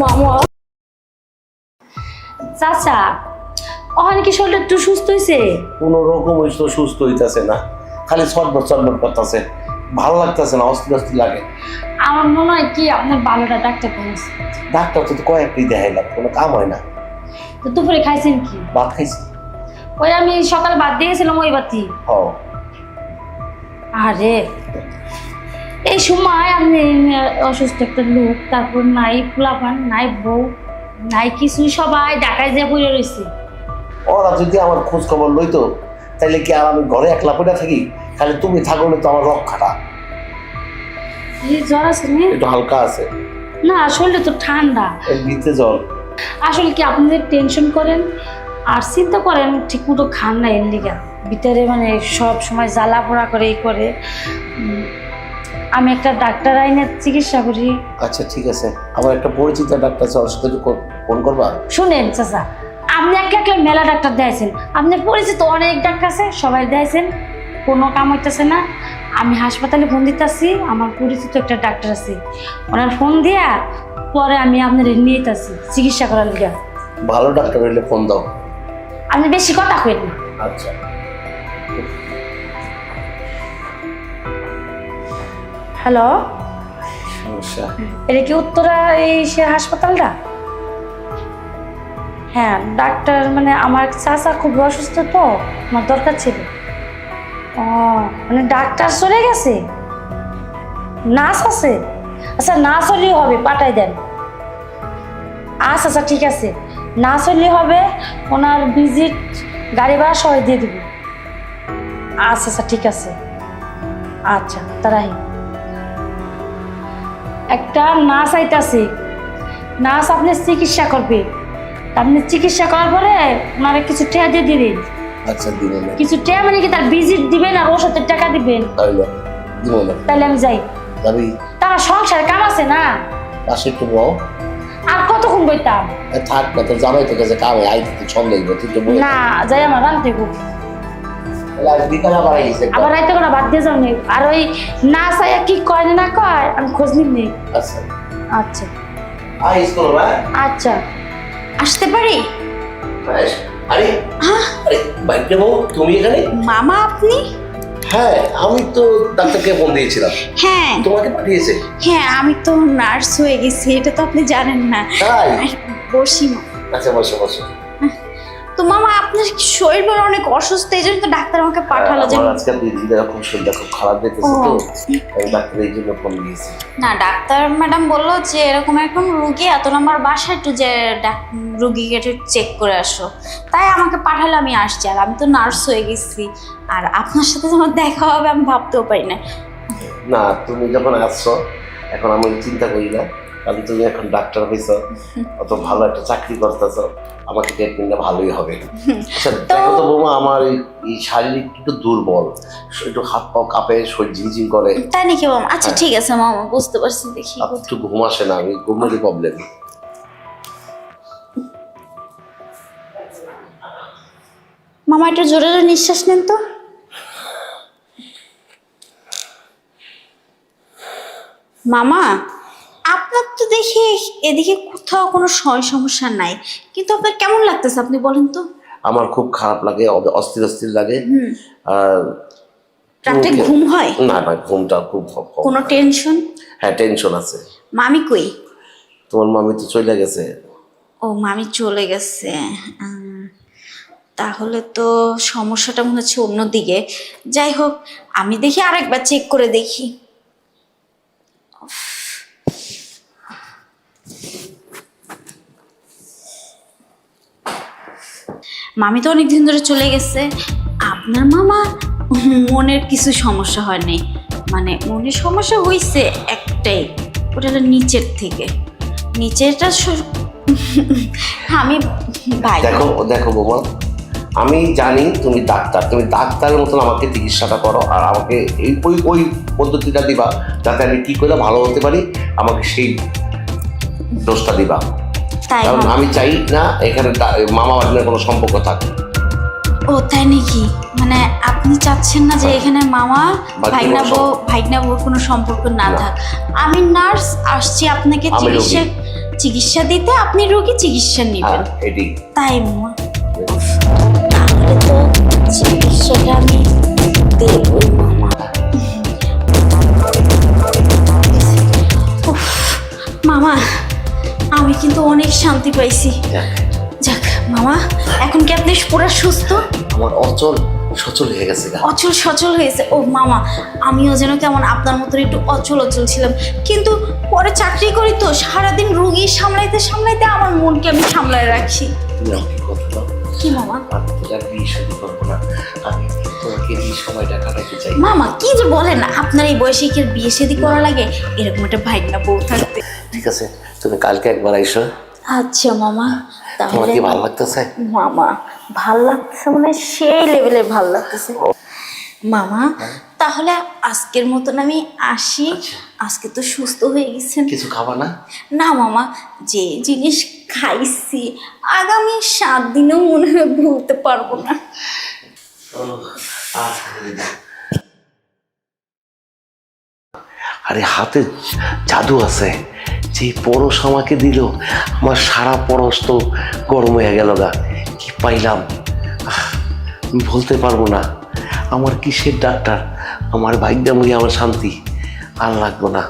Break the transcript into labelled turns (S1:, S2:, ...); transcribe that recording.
S1: মামা চাচা ওখানে কি শরীরটা একটু সুস্থ হয়েছে?
S2: কোনো রকম হইতো সুস্থ হইতাছে না, খালি ছটফট করতেছে, ভালো লাগতেছে না, অস্থির অস্থির লাগে।
S1: আমার মনে হয় কি আপনার ভালোটা ডাক্তার দেখাইছে।
S2: ডাক্তার তো কয়েকটি দেখাইলাম, কোনো কাম হয় না।
S1: তো দুপুরে খাইছেন কি?
S2: ভাত খাইছি।
S1: ওই আমি সকালে ভাত দিয়েছিলাম ওই বাতি।
S2: ও
S1: আরে এই সময় আপনি অসুস্থ একটা লোক, তারপর নাই পোলাপান, নাই বউ, নাই কিছুই, সবাই ঢাকায় যে পড়ে রয়েছে।
S2: ওরা যদি আমার খোঁজ খবর লইতো তাইলে কি আর আমি ঘরে একলা পড়ে থাকি? খালি তুমি থাকো না তো আমার রক্ষাটা
S1: জ্বর আছে না?
S2: একটু হালকা আছে
S1: না শরীরটা তো ঠান্ডা।
S2: ভিতরে জল।
S1: আসলে কি আপনি টেনশন করেন আর চিন্তা করেন, ঠিক মতো খান না, এর লিগা ভিতরে মানে সব সময় জ্বালা পোড়া করে এই করে। আমি একটা ডাক্তার আইনের চিকিৎসা করি।
S2: আচ্ছা ঠিক আছে, আমার একটা পরিচিত ডাক্তার আছে, ওর সাথে ফোন করবা?
S1: শুনেন চাচা, আপনি একে একলা মেলা ডাক্তার দিয়েছেন, আপনার পরিচিত অনেক ডাক্তার আছে, সবাই দিয়েছেন, কোনো কাম হইতেছে না। আমি হাসপাতালে ফোন দিতেছি, আমার পরিচিত একটা ডাক্তার আছে, ওনার ফোন দিয়া পরে আমি আপনার নিয়ে যেতেছি চিকিৎসা করার লিগা।
S2: ভালো ডাক্তার হইলে ফোন দাও।
S1: আপনি বেশি কথা কইন না।
S2: আচ্ছা
S1: হ্যালো,
S2: সমস্যা?
S1: এটা কি উত্তরা এই সে হাসপাতালটা? হ্যাঁ ডাক্তার, মানে আমার চাচা খুব অসুস্থ, তো আমার দরকার ছিল। ও মানে ডাক্তার চলে গেছে, নার্স আছে? আচ্ছা নার্স হলেই হবে, পাঠাই দেন। আচ্ছা আচ্ছা ঠিক আছে, নার্স হলেই হবে, ওনার ভিজিট গাড়ি ভাড়া সবাই দিয়ে দেবো। আচ্ছা আচ্ছা ঠিক আছে, আচ্ছা তারাই একটা নার্স আইতাছে, নার্স আপনার চিকিৎসা করবে, আপনি চিকিৎসা করার পরে ওনারা কিছু টাকা দিয়ে দিবেন।
S2: আচ্ছা দিবেন না?
S1: কিছু টাকা মানে কি তার ভিজিট দিবেন আর ওষুধের টাকা দিবেন।
S2: তাইলে দিব না?
S1: তাহলে আমি যাই।
S2: যাবি?
S1: তারা সংসারে কাম আছে না,
S2: পাশে একটু বল।
S1: আর কতক্ষণ বইতাম?
S2: থাক না, তো জামাই তো কাছে কামে আইতে তো ছন্দ হইব, তুই তো বল।
S1: না যাই, আমার রান্তে খুব
S2: বিকাল আবার আইছে।
S1: আবার রাইতে কোনো বাদ দিয়ে যাও নেই, আর ওই না চাই কি কয় না কয় আমি খোঁজ নিব নেই।
S2: আচ্ছা
S1: আচ্ছা
S2: আইস করো না।
S1: আচ্ছা
S3: আসতে পারি?
S2: আরে আরে বাইকে বউ, তুমি এখানে?
S3: মামা আপনি?
S2: হ্যাঁ আমি তো ডাক্তারকে ফোন দিয়েছিলাম,
S3: হ্যাঁ
S2: তোমাকে পাঠিয়েছে।
S3: হ্যাঁ আমি তো নার্স হয়ে গেছি, এটা তো আপনি জানেন না।
S2: তাই?
S3: বসি মা।
S2: আচ্ছা বসো বসো।
S3: তো মামা আপনার শরীর বলে অনেক অসুস্থ, এই জন্য তো ডাক্তার আমাকে পাঠালো যে।
S2: আমার আজকাল দিদিদের খুব শরীরটা খুব খারাপ যেতেছে, তো আমি ডাক্তারের জন্য ফোন দিয়েছি।
S3: না ডাক্তার ম্যাডাম বললো যে এরকম এরকম রুগী এত নম্বর বাসায় একটু যে রুগীকে একটু চেক করে আসো, তাই আমাকে পাঠালে আমি আসছি। আর আমি তো নার্স হয়ে গেছি, আর আপনার সাথে যখন দেখা হবে আমি ভাবতেও পারি না।
S2: না তুমি যখন আসছো এখন আমি চিন্তা করি না, কারণ তুমি এখন ডাক্তার হয়েছো, অত ভালো একটা চাকরি করতেছো, আমাকে ট্রিটমেন্টটা ভালোই হবে। আচ্ছা দেখো তো বৌমা, আমার এই শারীরিক একটু দুর্বল, একটু হাত পাও কাঁপে, শরীর ঝিমঝিম করে।
S3: তাই নাকি মামা? আচ্ছা ঠিক আছে মামা, বুঝতে পারছি। দেখি
S2: একটু ঘুম আসে না, আমি ঘুমেরই প্রবলেম।
S3: মামা একটু জোরে জোরে নিঃশ্বাস নেন তো। মামা আপনার তো দেখি এদিকে কোথাও কোনো সমস্যা নাই, কিন্তু আপনার কেমন লাগতেছে আপনি বলেন তো?
S2: আমার খুব খারাপ লাগে, অস্থির অস্থির লাগে। আর
S3: রাতে ঘুম হয়
S2: না? না ঘুমটা খুব কম।
S3: কোনো টেনশন?
S2: হ্যাঁ টেনশন আছে।
S3: মামি কই?
S2: তোমার মামি তো চলে গেছে।
S3: ও মামি চলে গেছে, তাহলে তো সমস্যাটা মনে হচ্ছে অন্যদিকে। যাই হোক আমি দেখি আরেকবার চেক করে দেখি। মামি তো অনেক দিন ধরে চলে গেছে। আপনার মামা মনের কিছু সমস্যা হয়নি, মানে মনের সমস্যা হয়েছে একটাই, ওটা হলো নিচের থেকে। নিচেরটা আমি ভাই
S2: দেখো দেখো বৌমা, আমি জানি তুমি ডাক্তার, তুমি ডাক্তারের মতন আমাকে চিকিৎসাটা করো, আর আমাকে এই ওই ওই পদ্ধতিটা দিবা যাতে আমি কি করে ভালো হতে পারি, আমাকে সেই ডোজটা দিবা।
S3: তাই
S2: কারণ আমি চাই না এখানে মামা বাড়ির কোনো সম্পর্ক থাকে।
S3: ও তাই নাকি? মানে আপনি চাচ্ছেন না যে এখানে মামা ভাইগনা বউ কোনো সম্পর্ক না থাক? আমি নার্স আসছি আপনাকে চিকিৎসা চিকিৎসা দিতে, আপনি রোগী চিকিৎসা নেবেন।
S2: এটি
S3: তাই মামা, তাহলে তো চিকিৎসাটা আমি দেবই মামা। উফ, মামা আমি কিন্তু অনেক শান্তি পাইছি। যাক মামা, এখন কি আপনি পুরো সুস্থ?
S2: আমার অচল সচল হয়ে গেছে গা।
S3: অচল সচল হয়েছে? ও মামা, আমিও যেন কেমন আপনার মতন একটু অচল অচল ছিলাম, কিন্তু পরে চাকরি করি তো সারাদিন রুগী সামলাইতে সামলাইতে আমার মনকে আমি সামলায় রাখি।
S2: তুমি আমাকে কথা দাও,
S3: কি মামা?
S2: আমি তো আর বিয়ে শাদী করবো না, আমি তোমাকে এই সময়টা কাটাতে চাই।
S3: মামা কি যে বলেন না, আপনার এই বয়সে কি আর বিয়ে শাদী করা লাগে? এরকম একটা ভাইগনা বউ থাকতে।
S2: ঠিক আছে, তুমি কালকে একবার আইসো।
S3: আচ্ছা মামা,
S2: তোমার
S3: তাহলে
S2: কি ভালো লাগতেছে?
S3: মামা ভাল লাগতেছে, মানে সেই লেভেলের ভাল লাগতেছে মামা। তাহলে আজকের মতন আমি আসি। আজকে তো সুস্থ হয়ে গেছেন।
S2: কিছু খাবা না?
S3: না মামা, যে জিনিস খাইছি আগামী 7 দিনেও মনে হয় ভুলতে পারবো না।
S2: আরে হাতে জাদু আছে, যে পরশ আমাকে দিল, আমার সারা পরশ তো গরম হয়ে গেল গা। কি পাইলাম আমি বলতে পারবো না। আমার কিসের ডাক্তার, আমার ভাগ্যময়ী, আমার শান্তি। আর লাগবো না।